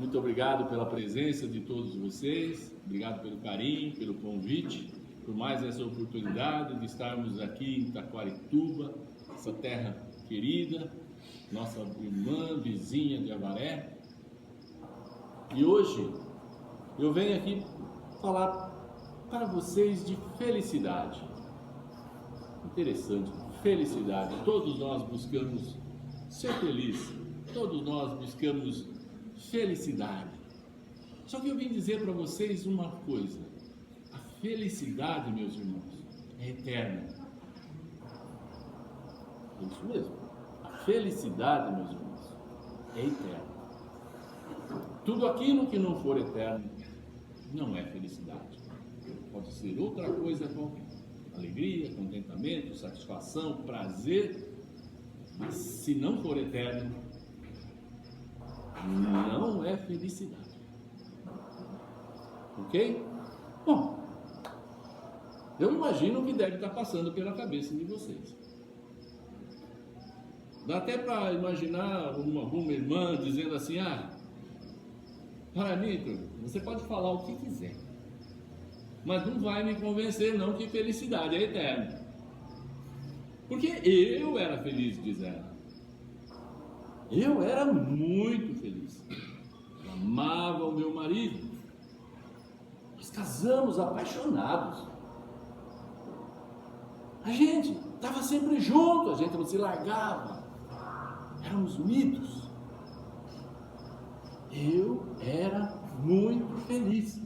Muito obrigado pela presença de todos vocês, obrigado pelo carinho, pelo convite, por mais essa oportunidade de estarmos aqui em Taquarituba, essa terra querida, nossa irmã, vizinha de Avaré. E hoje eu venho aqui falar para vocês de felicidade. Interessante, felicidade. Todos nós buscamos ser felizes, todos nós buscamos felicidade. Só que eu vim dizer para vocês uma coisa: a felicidade, meus irmãos, é eterna. É isso mesmo. A felicidade, meus irmãos, é eterna. Tudo aquilo que não for eterno não é felicidade. Pode ser outra coisa qualquer. Alegria, contentamento, satisfação, prazer. Mas se não for eterno, não é felicidade. Ok? Bom, eu imagino que deve estar passando pela cabeça de vocês. Dá até para imaginar alguma irmã dizendo assim: Nitro, você pode falar o que quiser, mas não vai me convencer não que felicidade é eterna. Porque eu era feliz, diz ela. Eu era muito feliz. Eu amava o meu marido. Nós casamos apaixonados. A gente estava sempre junto, a gente não se largava. Éramos unidos. Eu era muito feliz.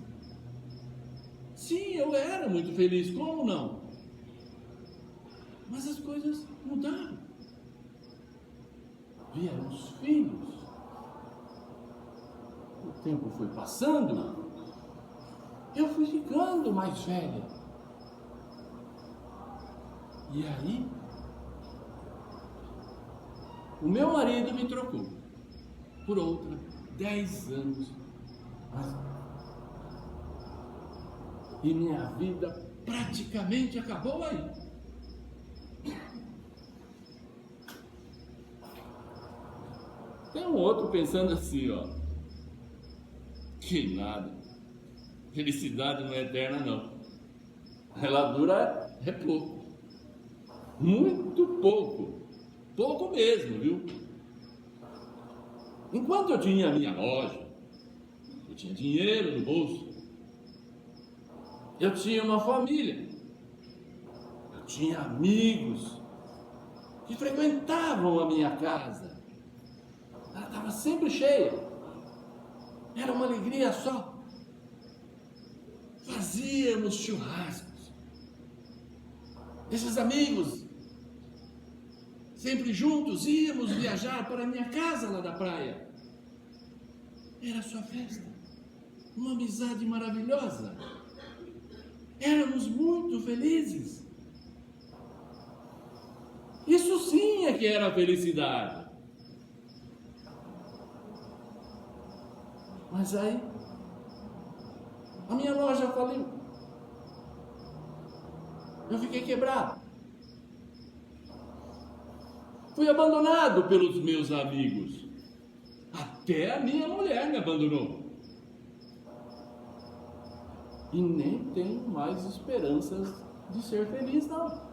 Sim, eu era muito feliz, como não? Mas as coisas mudaram. Vieram os filhos. O tempo foi passando. Eu fui ficando mais velha. E aí, o meu marido me trocou por outra 10 anos mais velha. E minha vida praticamente acabou aí. Tem um outro pensando assim, que nada, felicidade não é eterna não, ela dura pouco, muito pouco mesmo, viu? Enquanto eu tinha a minha loja, eu tinha dinheiro no bolso, eu tinha uma família, eu tinha amigos que frequentavam a minha casa. Ela estava sempre cheia. Era uma alegria só. Fazíamos churrascos. Esses amigos, sempre juntos, íamos viajar para a minha casa lá da praia. Era só festa. Uma amizade maravilhosa. Éramos muito felizes. Isso sim é que era felicidade. Mas aí, a minha loja faliu. Eu fiquei quebrado. Fui abandonado pelos meus amigos. Até a minha mulher me abandonou. E nem tenho mais esperanças de ser feliz, não.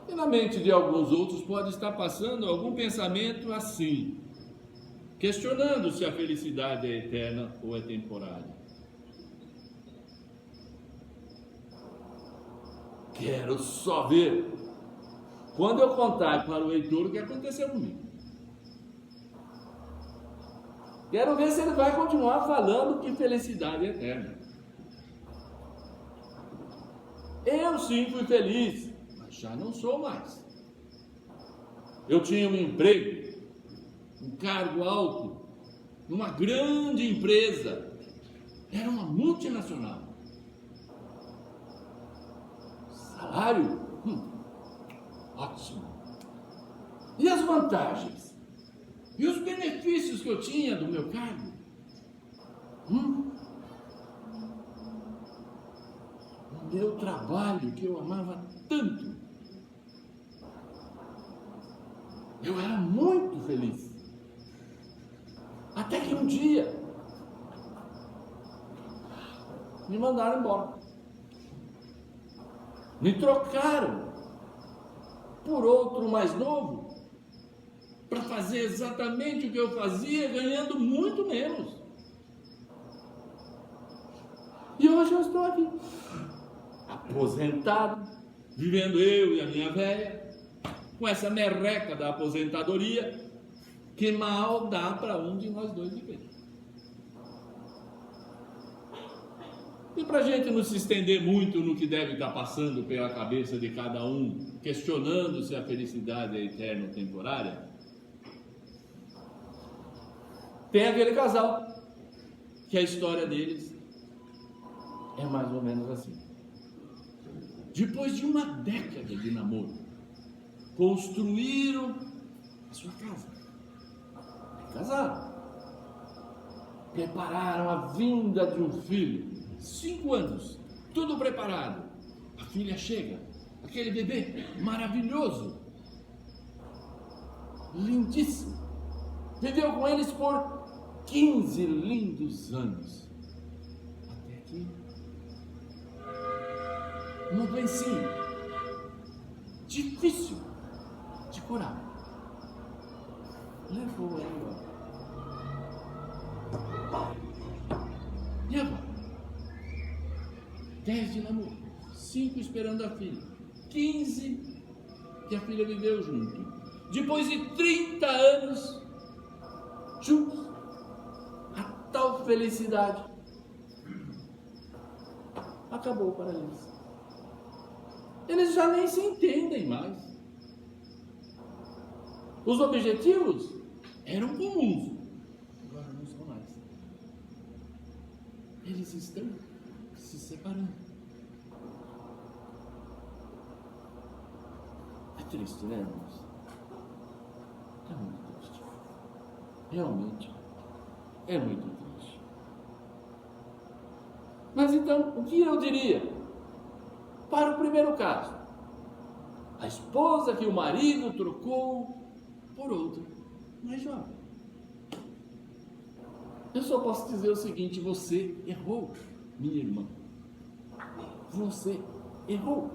E na mente de alguns outros pode estar passando algum pensamento assim, questionando se a felicidade é eterna ou é temporária. Quero só ver quando eu contar para o Heitor o que aconteceu comigo. Quero ver se ele vai continuar falando que felicidade é eterna. Eu sim fui feliz, mas já não sou mais. Eu tinha um emprego, um cargo alto, numa grande empresa. Era uma multinacional. Salário? Ótimo. E as vantagens? E os benefícios que eu tinha do meu cargo? O meu trabalho que eu amava tanto. Eu era muito feliz. dia me mandaram embora. Me trocaram por outro mais novo para fazer exatamente o que eu fazia, ganhando muito menos. E hoje eu estou aqui, aposentado, vivendo eu e a minha velha, com essa merreca da aposentadoria, que mal dá para um de nós dois viver. E para a gente não se estender muito no que deve estar passando pela cabeça de cada um, questionando se a felicidade é eterna ou temporária, tem aquele casal, que a história deles é mais ou menos assim. Depois de uma década de namoro, construíram a sua casa. Casaram. Prepararam a vinda de um filho. 5 anos, tudo preparado. A filha chega, aquele bebê maravilhoso, lindíssimo. Viveu com eles por 15 lindos anos. Até que uma doencinha difícil de curar levou ela. E agora? 10 de namoro, 5 esperando a filha, 15 que a filha viveu junto. Depois de 30 anos juntos, a tal felicidade acabou para eles. Eles já nem se entendem mais. Os objetivos eram comuns, agora não são mais. Eles estão se separando. É triste, né, irmãos? É muito triste. Realmente, é muito triste. Mas então, o que eu diria? Para o primeiro caso, a esposa que o marido trocou por outra, mais jovem. Eu só posso dizer o seguinte: você errou, minha irmã. Você errou.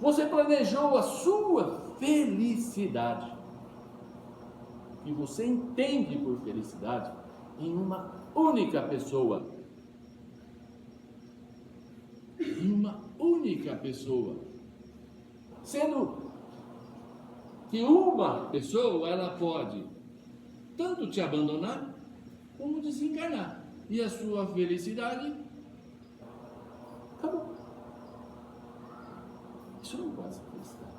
Você planejou a sua felicidade, que você entende por felicidade, em uma única pessoa. Em uma única pessoa. Sendo que uma pessoa, ela pode tanto te abandonar, como desencarnar. E a sua felicidade acabou. Isso não pode ser felicidade.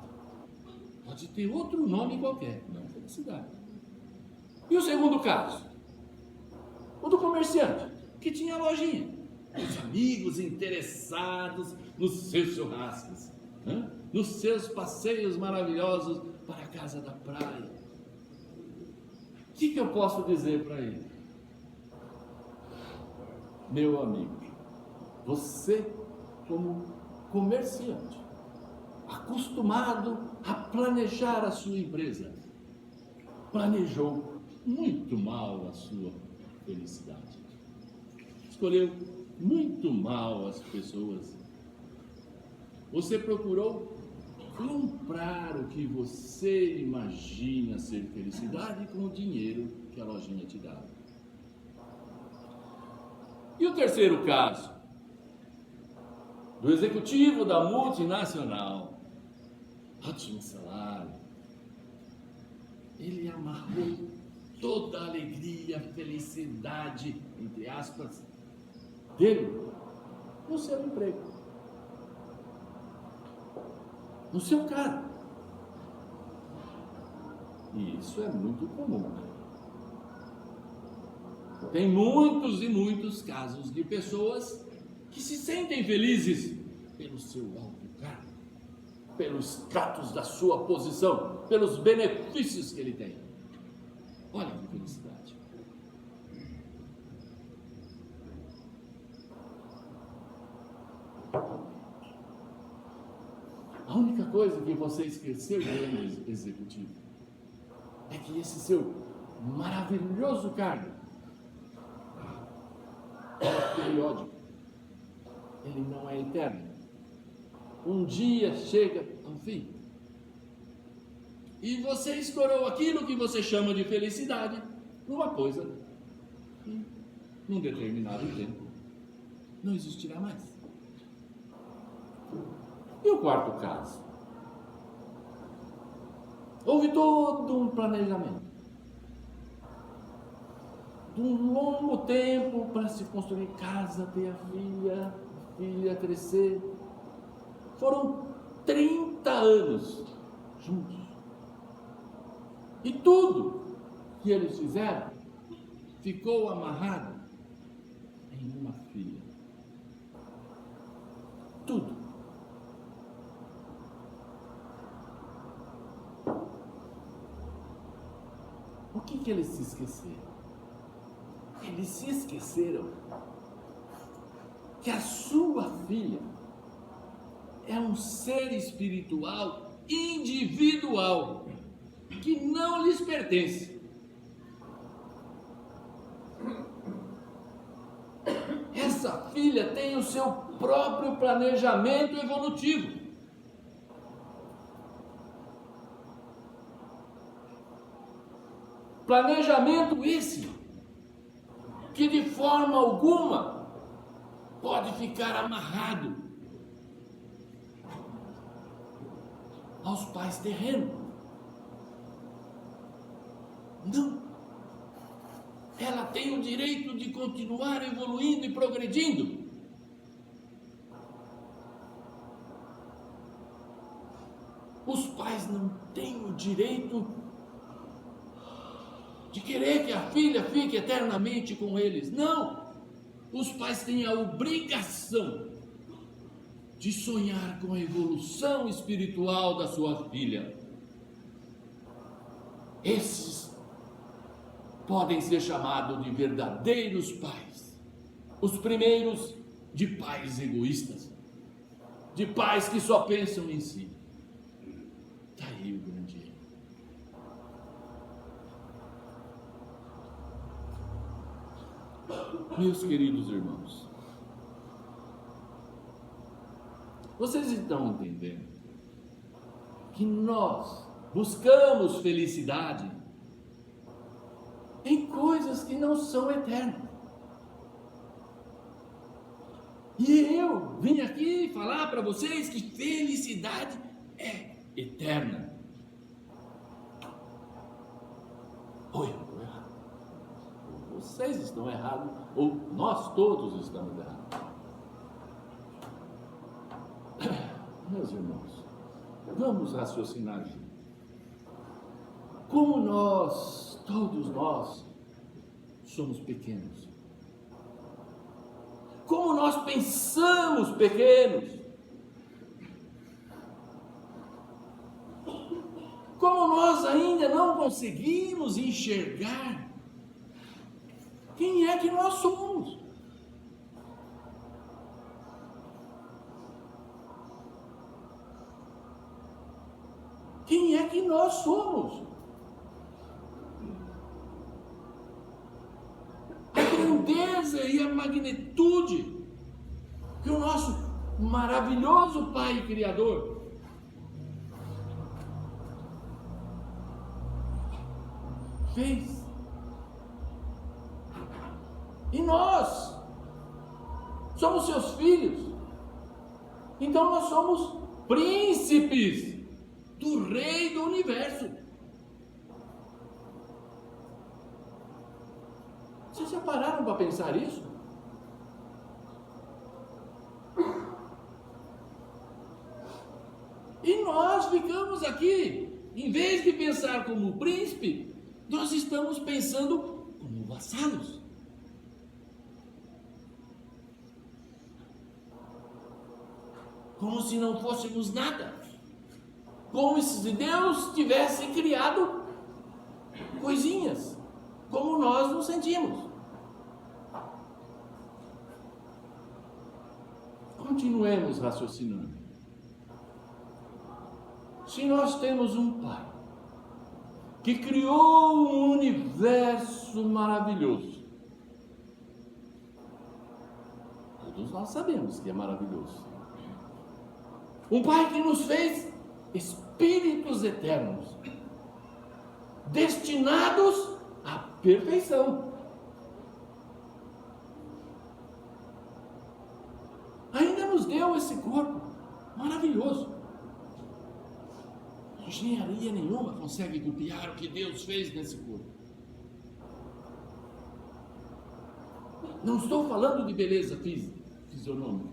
Pode ter outro nome qualquer, não felicidade. E o segundo caso? O do comerciante, que tinha lojinha. Os amigos interessados nos seus churrascos, nos seus passeios maravilhosos para a casa da praia. O que eu posso dizer para ele? Meu amigo, você como comerciante, acostumado a planejar a sua empresa, planejou muito mal a sua felicidade. Escolheu muito mal as pessoas. Você procurou comprar o que você imagina ser felicidade com o dinheiro que a lojinha te dá. E o terceiro caso, do executivo da multinacional, ótimo salário, ele amarrou toda a alegria, felicidade, entre aspas, dele no seu emprego, no seu cargo. E isso é muito comum. Tem muitos e muitos casos de pessoas que se sentem felizes pelo seu alto cargo, pelo status da sua posição, pelos benefícios que ele tem. Olha que felicidade. A única coisa que você esqueceu, grande executivo, é que esse seu maravilhoso cargo é periódico, ele não é eterno. Um dia chega ao fim. E você estourou aquilo que você chama de felicidade numa coisa que, num determinado tempo, não existirá mais. E o quarto caso? Houve todo um planejamento, de um longo tempo para se construir casa, ter a filha crescer. Foram 30 anos juntos. E tudo que eles fizeram ficou amarrado em uma filha. Tudo. O que eles se esqueceram? Eles se esqueceram que a sua filha é um ser espiritual individual que não lhes pertence. Essa filha tem o seu próprio planejamento evolutivo. Planejamento esse que de forma alguma pode ficar amarrado aos pais terrenos. Não. Ela tem o direito de continuar evoluindo e progredindo. Os pais não têm o direito de querer que a filha fique eternamente com eles. Não! Os pais têm a obrigação de sonhar com a evolução espiritual da sua filha. Esses podem ser chamados de verdadeiros pais. Os primeiros de pais egoístas, de pais que só pensam em si. Está aí o grande erro. Meus queridos irmãos, vocês estão entendendo que nós buscamos felicidade em coisas que não são eternas. E eu vim aqui falar para vocês que felicidade é eterna. Ou eu estou errado? Ou vocês estão errados, ou nós todos estamos errados. Meus irmãos, vamos raciocinar juntos. Como nós, todos nós, somos pequenos. Como nós pensamos pequenos. Como nós ainda não conseguimos enxergar quem é que nós somos. Quem é que nós somos? A grandeza e a magnitude que o nosso maravilhoso Pai Criador fez. E nós somos seus filhos. Então nós somos príncipes do Rei do Universo. Vocês já pararam para pensar isso? E nós ficamos aqui, em vez de pensar como príncipe, nós estamos pensando como vassalos. Como se não fôssemos nada. Como se Deus tivesse criado coisinhas, como nós nos sentimos. Continuemos raciocinando. Se nós temos um Pai que criou um universo maravilhoso. Todos nós sabemos que é maravilhoso. Um Pai que nos fez espíritos eternos, destinados à perfeição. Ainda nos deu esse corpo maravilhoso. Engenharia nenhuma consegue copiar o que Deus fez nesse corpo. Não estou falando de beleza física, fisionômica,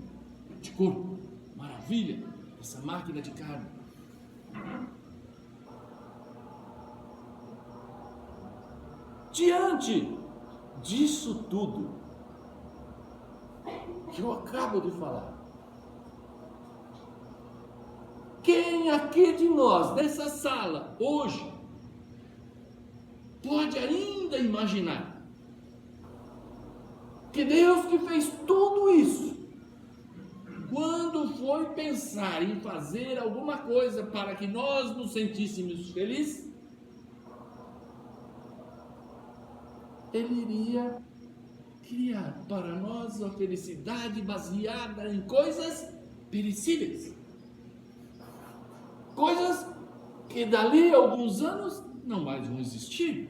de corpo, maravilha, essa máquina de carne. Diante disso tudo que eu acabo de falar, quem aqui de nós, nessa sala, hoje, pode ainda imaginar que Deus que fez tudo isso, quando foi pensar em fazer alguma coisa para que nós nos sentíssemos felizes, Ele iria criar para nós a felicidade baseada em coisas perecíveis. Coisas que dali a alguns anos não mais vão existir.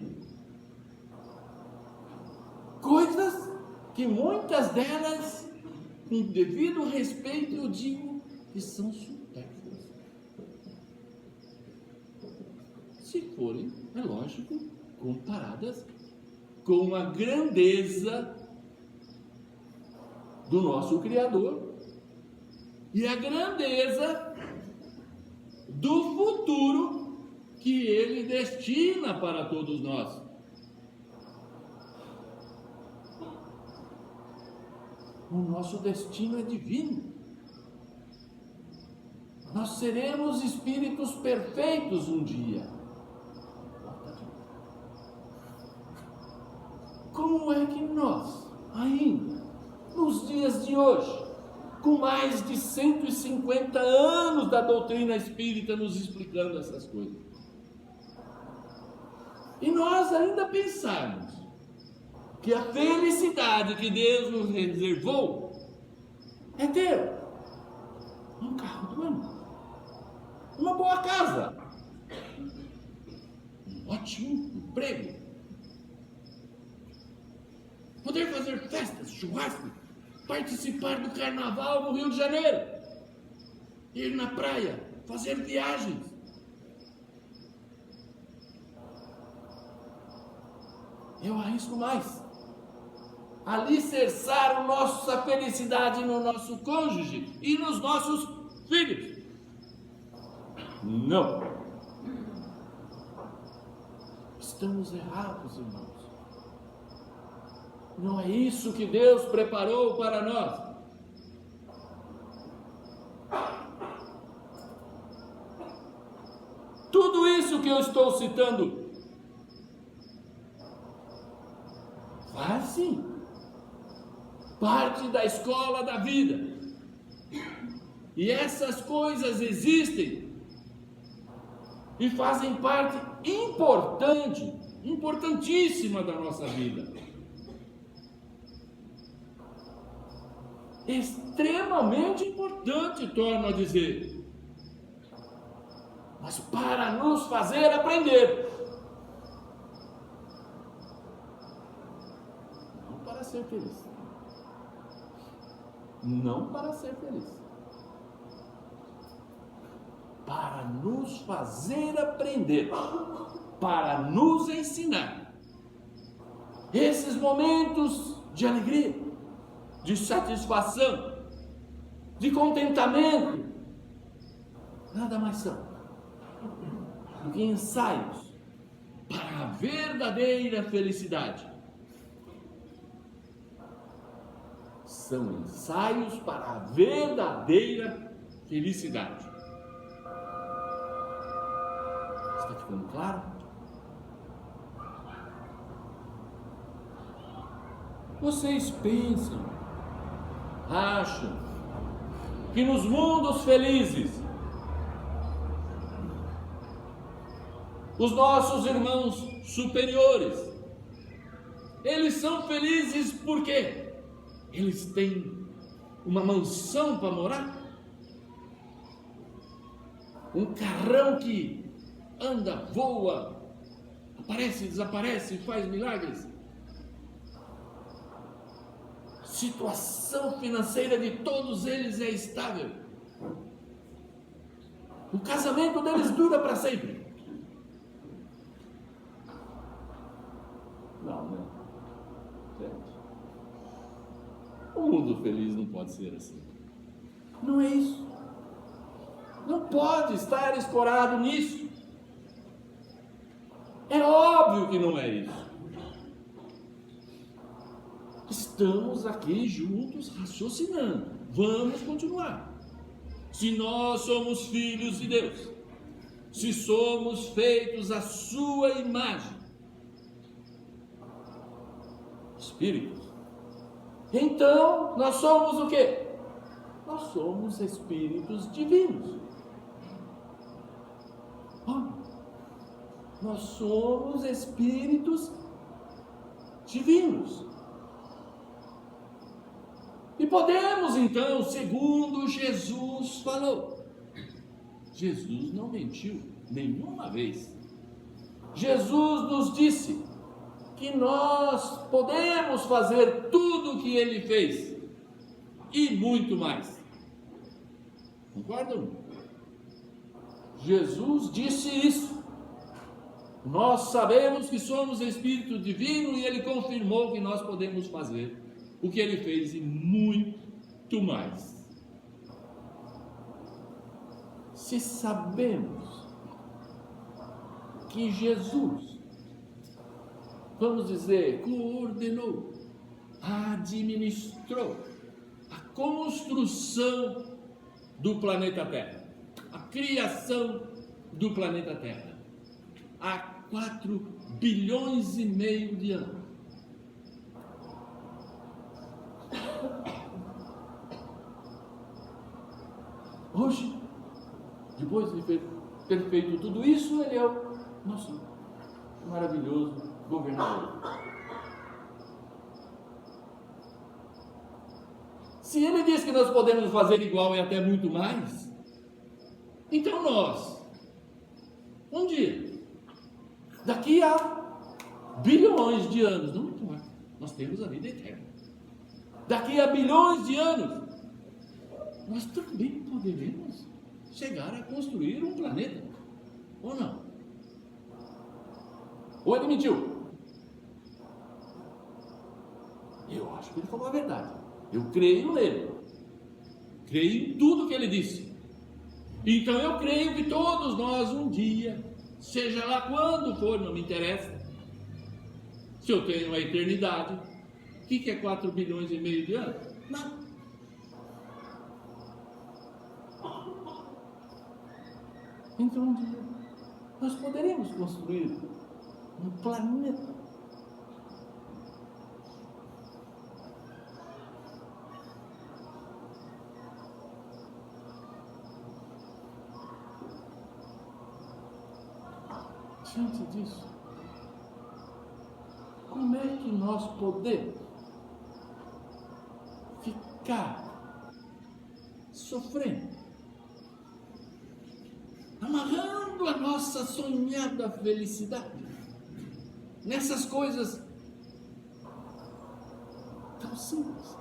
Coisas que muitas delas, com devido respeito, eu digo que são supérfluas. Se forem, é lógico, comparadas com a grandeza do nosso Criador e a grandeza do futuro que Ele destina para todos nós. O nosso destino é divino. Nós seremos espíritos perfeitos um dia. Como é que nós, ainda, nos dias de hoje, com mais de 150 anos da doutrina espírita nos explicando essas coisas, e nós ainda pensarmos que a felicidade que Deus nos reservou é ter um carro do ano, uma boa casa, um ótimo emprego, poder fazer festas, churrasco, participar do carnaval no Rio de Janeiro, ir na praia, fazer viagens. Eu arrisco mais. Alicerçar a nossa felicidade no nosso cônjuge e nos nossos filhos. Não. Estamos errados, irmãos. Não é isso que Deus preparou para nós. Tudo isso que eu estou citando faz sim parte da escola da vida. E essas coisas existem e fazem parte importantíssima da nossa vida. Extremamente importante, torno a dizer. Mas para nos fazer aprender. Não para ser feliz. Não para ser feliz. Para nos fazer aprender. Para nos ensinar. Esses momentos de alegria, de satisfação, de contentamento, nada mais são do que ensaios para a verdadeira felicidade. São ensaios para a verdadeira felicidade. Está ficando claro? Vocês pensam, acham que nos mundos felizes os nossos irmãos superiores, eles são felizes porque eles têm uma mansão para morar, um carrão que anda, voa, aparece, desaparece, faz milagres. Situação financeira de todos eles é estável. O casamento deles dura para sempre. Não, né? Gente, o mundo feliz não pode ser assim. Não é isso. Não pode estar escorado nisso. É óbvio que não é isso. Estamos aqui juntos raciocinando. Vamos continuar. Se nós somos filhos de Deus, se somos feitos à sua imagem, espíritos, então nós somos o quê? Nós somos espíritos divinos. Nós somos espíritos divinos. E podemos então, segundo Jesus falou, Jesus não mentiu nenhuma vez. Jesus nos disse que nós podemos fazer tudo o que ele fez e muito mais. Concordam? Jesus disse isso. Nós sabemos que somos espírito divino e ele confirmou que nós podemos fazer o que ele fez e muito mais. Se sabemos que Jesus, vamos dizer, coordenou, administrou a construção do planeta Terra, a criação do planeta Terra, há 4 bilhões e meio de anos. Hoje, depois de ter feito tudo isso, ele é o nosso maravilhoso governador. Se ele diz que nós podemos fazer igual e até muito mais, então nós, um dia, daqui a bilhões de anos, não importa, nós temos a vida eterna. Daqui a bilhões de anos, nós também poderemos chegar a construir um planeta, ou não? Ou ele mentiu? Eu acho que ele falou a verdade. Eu creio nele, creio em tudo que ele disse. Então eu creio que todos nós um dia, seja lá quando for, não me interessa, se eu tenho a eternidade, o que é 4 bilhões e meio de anos? Nada. Então um dia nós poderemos construir um planeta. Diante disso, como é que nós podemos ficar sofrendo, amarrando a nossa sonhada felicidade nessas coisas tão simples,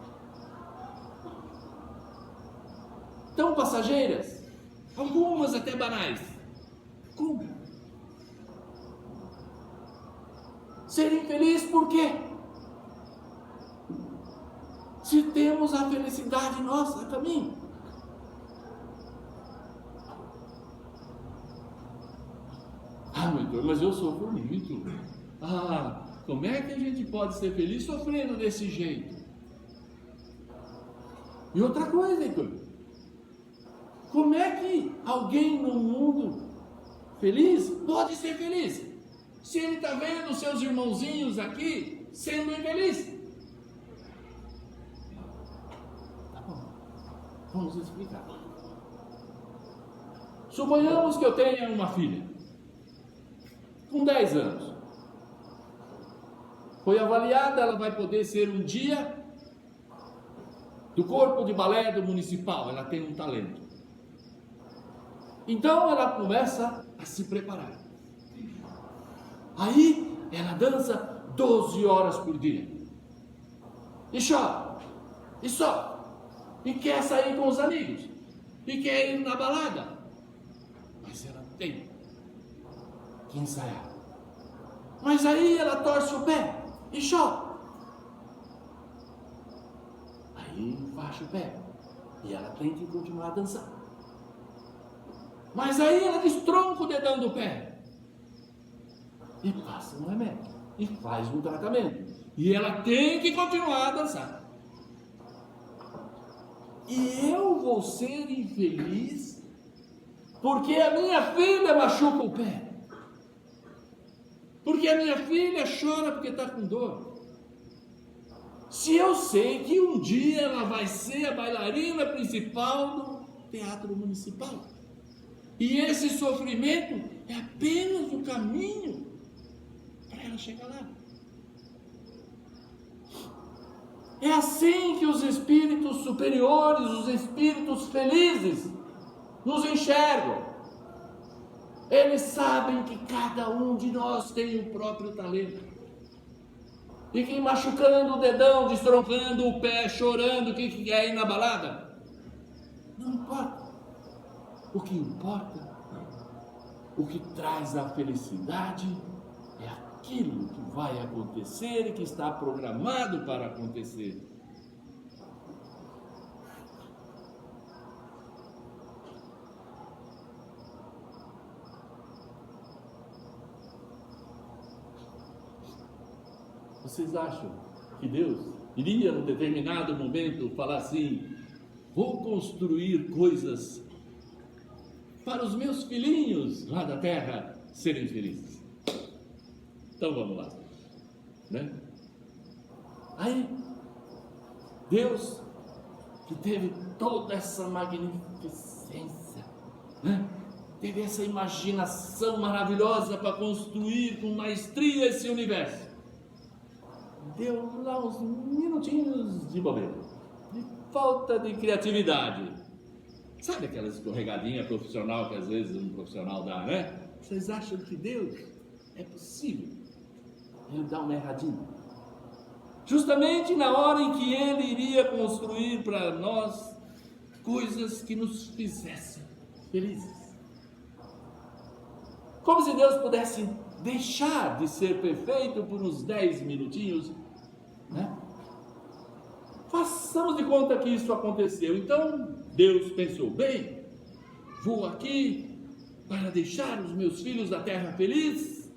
tão passageiras, algumas até banais? Como? Ser infeliz por quê? Se temos a felicidade nossa a caminho. Mas eu sofro muito. Como é que a gente pode ser feliz sofrendo desse jeito? E outra coisa, Heitor, como é que alguém no mundo feliz pode ser feliz? Se ele está vendo seus irmãozinhos aqui sendo infelizes. Tá bom, vamos explicar. Suponhamos que eu tenha uma filha. com 10 anos. Foi avaliada, ela vai poder ser um dia do corpo de balé do municipal, ela tem um talento. Então ela começa a se preparar. Aí ela dança 12 horas por dia. E chora, e sofre, e quer sair com os amigos, e quer ir na balada. Mas ela tem que ensaiar. Mas aí ela torce o pé e chora. Aí baixa o pé e ela tem que continuar a dançar. Mas aí ela destronca o dedão do pé e passa um remédio e faz um tratamento. E ela tem que continuar a dançar. E eu vou ser infeliz porque a minha filha machuca o pé. Porque a minha filha chora porque está com dor. Se eu sei que um dia ela vai ser a bailarina principal do teatro municipal. E esse sofrimento é apenas o caminho para ela chegar lá. É assim que os espíritos superiores, os espíritos felizes, nos enxergam. Eles sabem que cada um de nós tem o próprio talento. E que machucando o dedão, destroncando o pé, chorando, que quer ir na balada, não importa. O que importa, o que traz a felicidade, é aquilo que vai acontecer e que está programado para acontecer. Vocês acham que Deus iria, num determinado momento, falar assim: vou construir coisas para os meus filhinhos lá da terra serem felizes? Então vamos lá, né? Aí, Deus, que teve toda essa magnificência, né? Teve essa imaginação maravilhosa para construir com maestria esse universo. Deu lá uns minutinhos de bobeira, de falta de criatividade. Sabe aquela escorregadinha profissional que às vezes um profissional dá, né? Vocês acham que Deus é possível Ele dá uma erradinha? Justamente na hora em que Ele iria construir para nós coisas que nos fizessem felizes. Como se Deus pudesse deixar de ser perfeito por uns 10 minutinhos, né? Façamos de conta que isso aconteceu. Então Deus pensou: bem, vou aqui para deixar os meus filhos da terra felizes,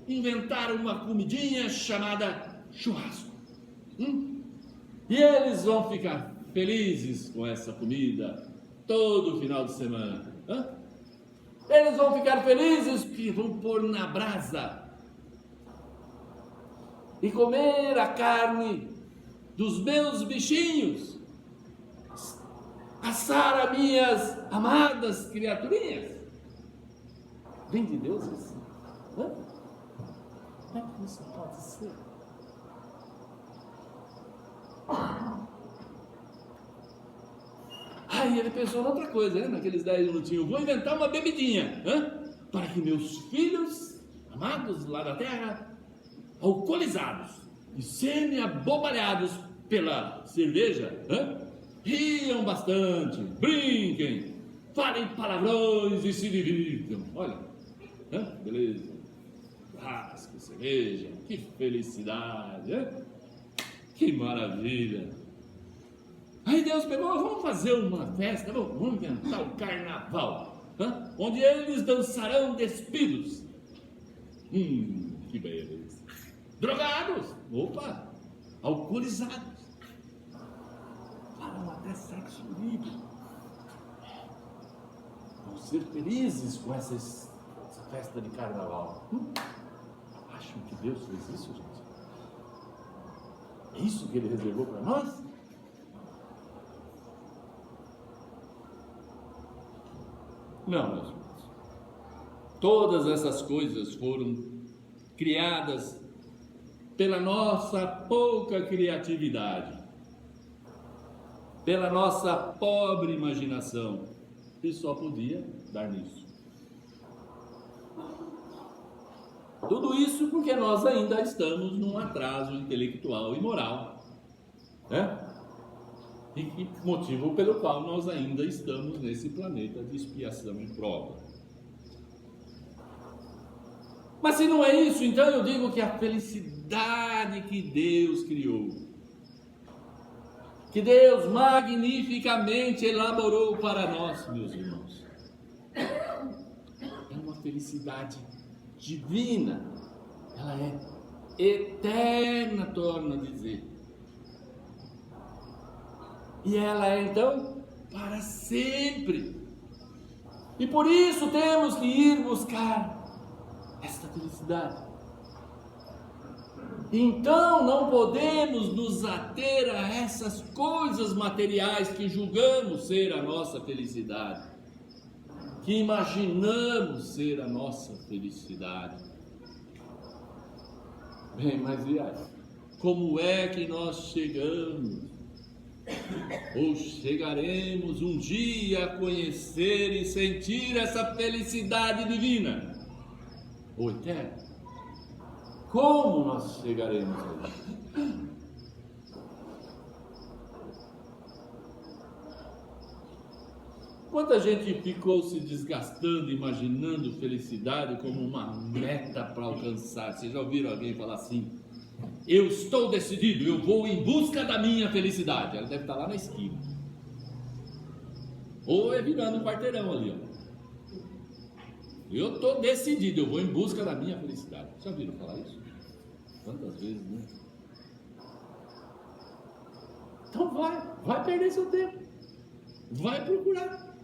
inventar uma comidinha chamada churrasco. E eles vão ficar felizes com essa comida todo final de semana. Eles vão ficar felizes porque vão pôr na brasa e comer a carne dos meus bichinhos, assar as minhas amadas criaturinhas. Vem de Deus isso? Como é que isso pode ser? Aí ele pensou em outra coisa, né? Naqueles 10 minutinhos: vou inventar uma bebidinha, para que meus filhos amados lá da terra, alcoolizados e semi-abobalhados pela cerveja, riam bastante, brinquem, falem palavrões e se divirtam. Olha, beleza, churrasco, cerveja, que felicidade, que maravilha. Aí Deus pegou: vamos fazer uma festa, vamos inventar o carnaval, onde eles dançarão despidos. Que beleza. Drogados, alcoolizados, farão até sexo livre, vão ser felizes com essa festa de carnaval. Acham que Deus fez isso, gente? É isso que Ele reservou para nós? Não, meus irmãos. Todas essas coisas foram criadas pela nossa pouca criatividade, pela nossa pobre imaginação, e só podia dar nisso. Tudo isso porque nós ainda estamos num atraso intelectual e moral, né? E que motivo pelo qual nós ainda estamos nesse planeta de expiação e prova. Mas se não é isso, então eu digo que a felicidade que Deus criou, que Deus magnificamente elaborou para nós, meus irmãos, é uma felicidade divina, ela é eterna, torna a dizer. E ela é então para sempre. E por isso temos que ir buscar esta felicidade. Então não podemos nos ater a essas coisas materiais que julgamos ser a nossa felicidade, que imaginamos ser a nossa felicidade. Bem, mas e aí? Como é que nós chegamos? Ou chegaremos um dia a conhecer e sentir essa felicidade divina, ou eterna? Como nós chegaremos a isso? Quanta gente ficou se desgastando, imaginando felicidade como uma meta para alcançar? Vocês já ouviram alguém falar assim? Eu estou decidido, eu vou em busca da minha felicidade. Ela deve estar lá na esquina. Ou é virando um quarteirão ali, ó. Eu estou decidido, eu vou em busca da minha felicidade. Já ouviram falar isso? Quantas vezes, né? Então vai perder seu tempo. Vai procurar.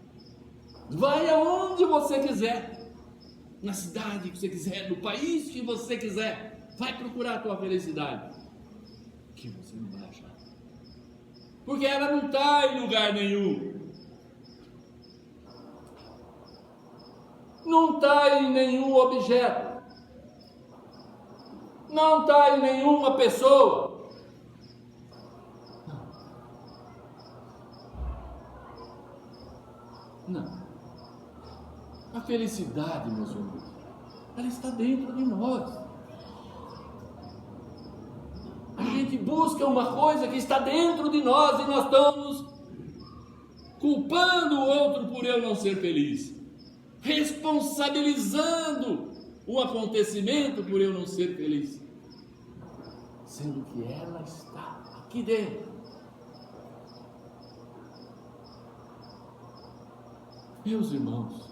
Vai aonde você quiser. Na cidade que você quiser, no país que você quiser. Vai procurar a tua felicidade, que você não vai achar, porque ela não está em lugar nenhum, não está em nenhum objeto, não está em nenhuma pessoa, não. A felicidade, meus irmãos, ela está dentro de nós. A gente busca uma coisa que está dentro de nós e nós estamos culpando o outro por eu não ser feliz, responsabilizando o acontecimento por eu não ser feliz, sendo que ela está aqui dentro. Meus irmãos,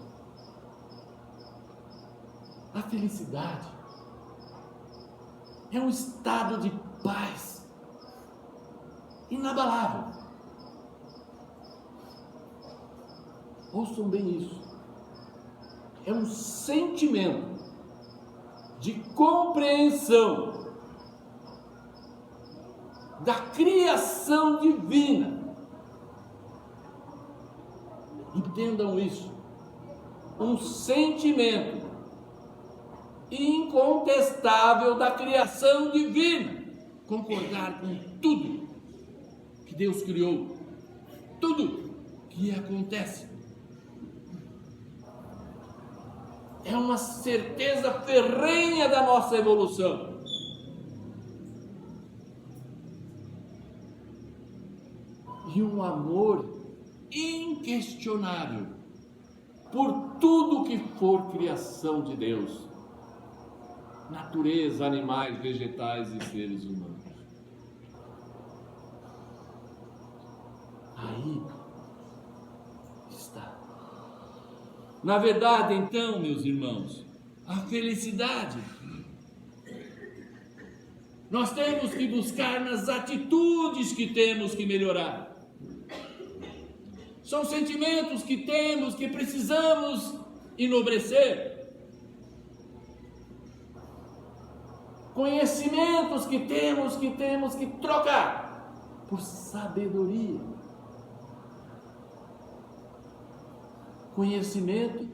a felicidade é um estado de paz inabalável. Ouçam bem isso. É um sentimento de compreensão da criação divina. Entendam isso. Um sentimento incontestável da criação divina. Concordar com tudo que Deus criou, tudo que acontece. É uma certeza ferrenha da nossa evolução. E um amor inquestionável por tudo que for criação de Deus. Natureza, animais, vegetais e seres humanos. Aí está. Na verdade, então, meus irmãos, a felicidade nós temos que buscar nas atitudes que temos que melhorar. São sentimentos que temos, que precisamos enobrecer. Conhecimentos que temos que trocar por sabedoria. Conhecimento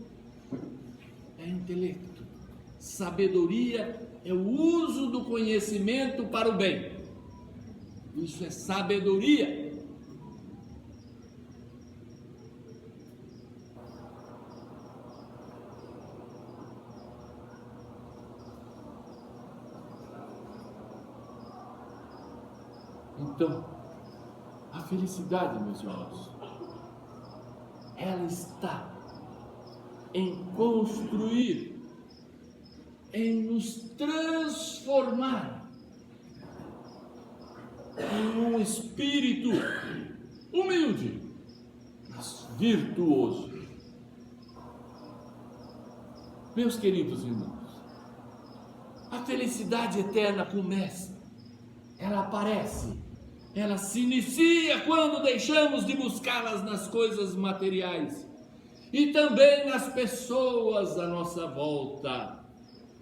é intelecto, Sabedoria é o uso do conhecimento para o bem. Isso é sabedoria. Então, a felicidade, meus irmãos, ela está em construir, em nos transformar em um espírito humilde, mas virtuoso. Meus queridos irmãos, a felicidade eterna começa, ela aparece, ela se inicia quando deixamos de buscá-las nas coisas materiais e também nas pessoas à nossa volta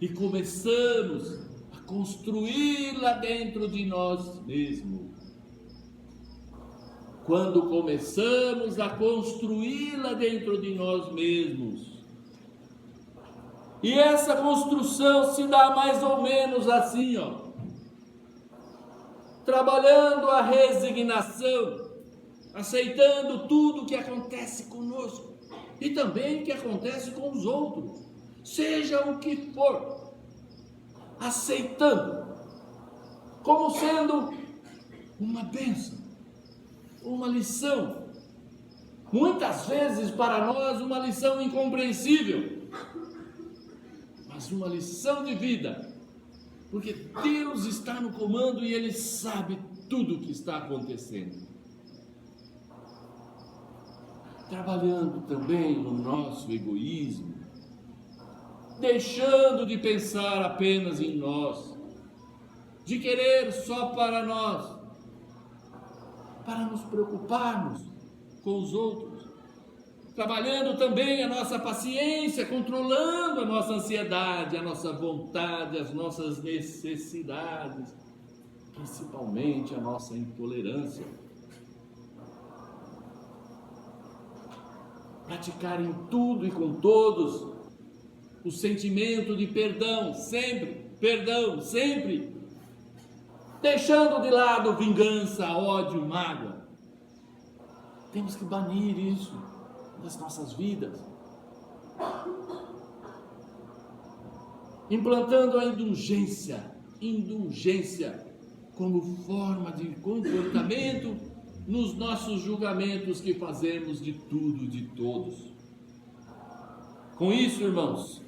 e começamos a construí-la dentro de nós mesmos. Quando começamos a construí-la dentro de nós mesmos, e essa construção se dá mais ou menos assim, trabalhando a resignação, aceitando tudo que acontece conosco e também que acontece com os outros, seja o que for, aceitando como sendo uma bênção, uma lição, muitas vezes para nós uma lição incompreensível, mas uma lição de vida, porque Deus está no comando e Ele sabe tudo o que está acontecendo. Trabalhando também no nosso egoísmo, deixando de pensar apenas em nós, de querer só para nós, para nos preocuparmos com os outros. Trabalhando também a nossa paciência, controlando a nossa ansiedade, a nossa vontade, as nossas necessidades, principalmente a nossa intolerância. Praticar em tudo e com todos o sentimento de perdão, sempre, deixando de lado vingança, ódio, mágoa. Temos que banir isso das nossas vidas, implantando a indulgência como forma de comportamento nos nossos julgamentos que fazemos de tudo e de todos. Com isso, irmãos,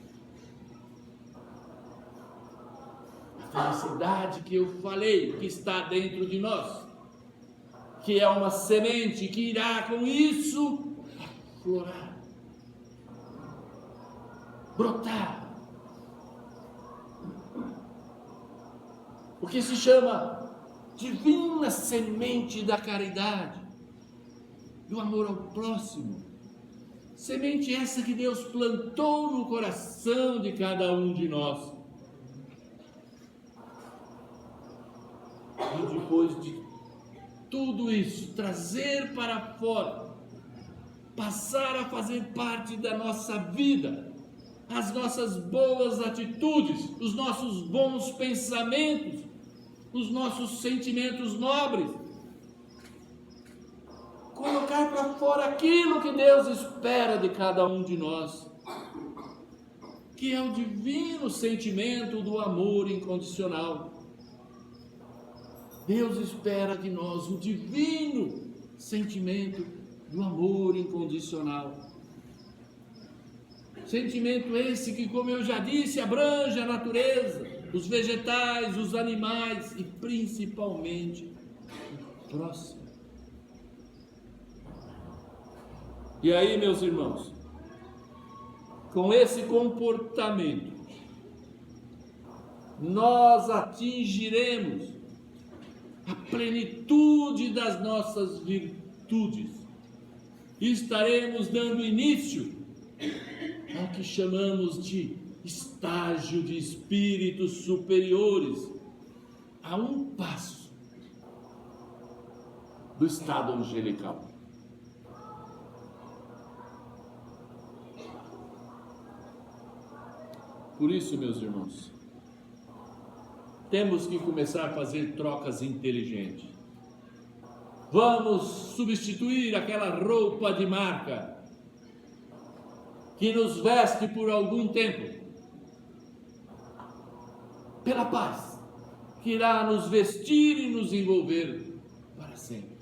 a felicidade que eu falei, que está dentro de nós, que é uma semente que irá com isso florar, brotar, o que se chama divina semente da caridade, do amor ao próximo, semente essa que Deus plantou no coração de cada um de nós. E depois de tudo isso, trazer para fora, passar a fazer parte da nossa vida, as nossas boas atitudes, os nossos bons pensamentos, os nossos sentimentos nobres, colocar para fora aquilo que Deus espera de cada um de nós, que é o divino sentimento do amor incondicional. Deus espera de nós o divino sentimento do amor incondicional. Sentimento esse que, como eu já disse, abrange a natureza, os vegetais, os animais e principalmente o próximo. E aí, meus irmãos, com esse comportamento, nós atingiremos a plenitude das nossas virtudes. Estaremos dando início ao que chamamos de estágio de espíritos superiores, a um passo do estado angelical. Por isso, meus irmãos, temos que começar a fazer trocas inteligentes. Vamos substituir aquela roupa de marca que nos veste por algum tempo pela paz, que irá nos vestir e nos envolver para sempre.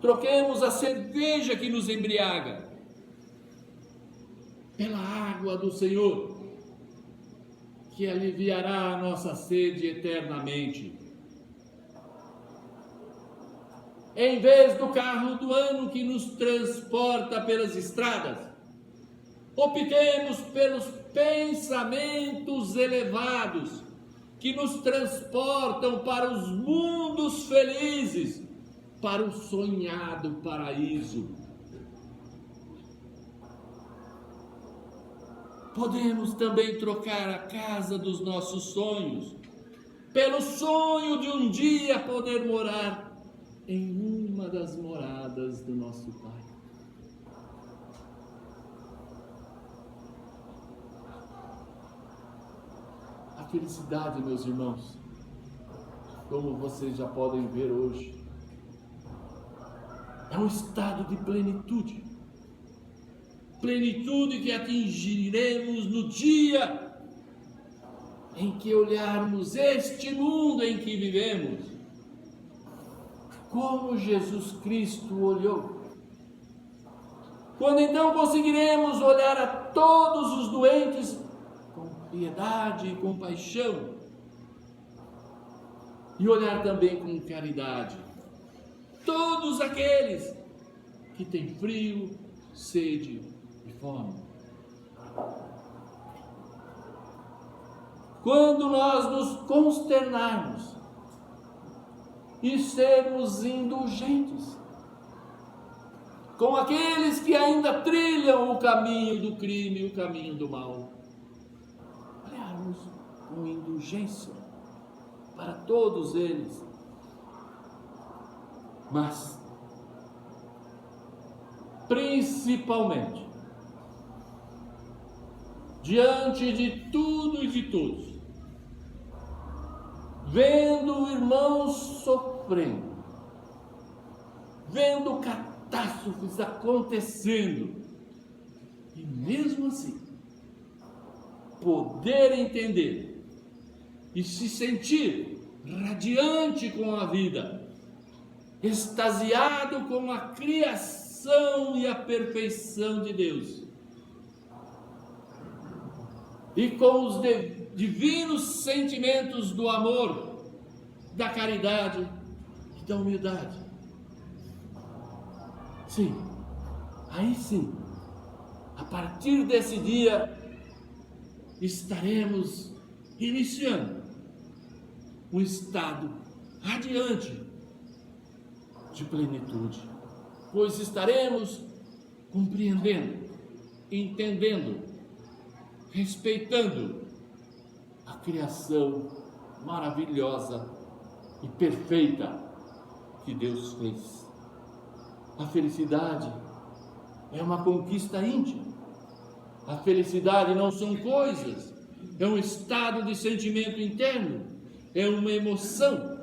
Troquemos a cerveja que nos embriaga pela água do Senhor, que aliviará a nossa sede eternamente. Em vez do carro do ano que nos transporta pelas estradas, optemos pelos pensamentos elevados que nos transportam para os mundos felizes, para o sonhado paraíso. Podemos também trocar a casa dos nossos sonhos pelo sonho de um dia poder morar em uma das moradas do nosso Pai. A felicidade, meus irmãos, como vocês já podem ver hoje, é um estado de plenitude. Plenitude que atingiremos no dia em que olharmos este mundo em que vivemos, como Jesus Cristo olhou. Quando então conseguiremos olhar a todos os doentes com piedade e compaixão, e olhar também com caridade todos aqueles que têm frio, sede e fome. Quando nós nos consternarmos e sermos indulgentes com aqueles que ainda trilham o caminho do crime, o caminho do mal, olharmos com indulgência para todos eles, mas principalmente diante de tudo e de todos, vendo irmãos sofrendo, vendo catástrofes acontecendo, e mesmo assim poder entender e se sentir radiante com a vida, extasiado com a criação e a perfeição de Deus, e com os divinos sentimentos do amor, da caridade e da humildade. Sim, aí sim, a partir desse dia, estaremos iniciando um estado radiante de plenitude, pois estaremos compreendendo, entendendo, respeitando a criação maravilhosa e perfeita que Deus fez. A felicidade é uma conquista íntima. A felicidade não são coisas, é um estado de sentimento interno, é uma emoção.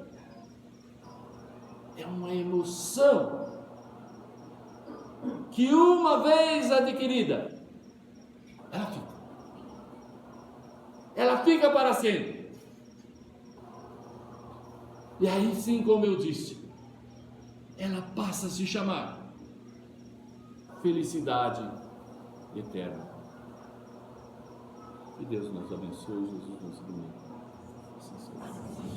É uma emoção que, uma vez adquirida, ela fica. Ela fica para sempre. E aí sim, como eu disse, ela passa a se chamar felicidade eterna. Que Deus nos abençoe, Jesus nos ilumine. Assim seja.